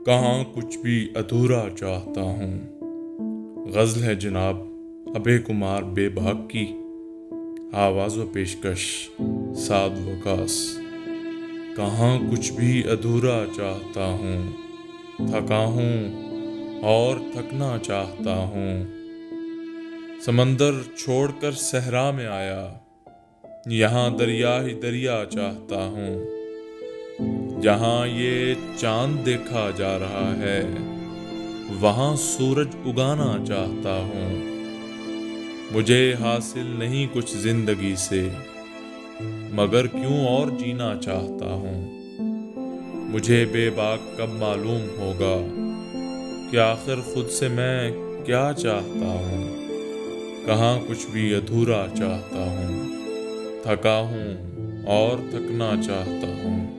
کہاں کچھ بھی ادھورا چاہتا ہوں۔ غزل ہے جناب ابے کمار بے باک کی، آواز و پیشکش سعد وکاس۔ کہاں کچھ بھی ادھورا چاہتا ہوں، تھکا ہوں اور تھکنا چاہتا ہوں۔ سمندر چھوڑ کر صحرا میں آیا، یہاں دریا ہی دریا چاہتا ہوں۔ جہاں یہ چاند دیکھا جا رہا ہے، وہاں سورج اگانا چاہتا ہوں۔ مجھے حاصل نہیں کچھ زندگی سے، مگر کیوں اور جینا چاہتا ہوں۔ مجھے بے باک کب معلوم ہوگا کہ آخر خود سے میں کیا چاہتا ہوں۔ کہاں کچھ بھی ادھورا چاہتا ہوں، تھکا ہوں اور تھکنا چاہتا ہوں۔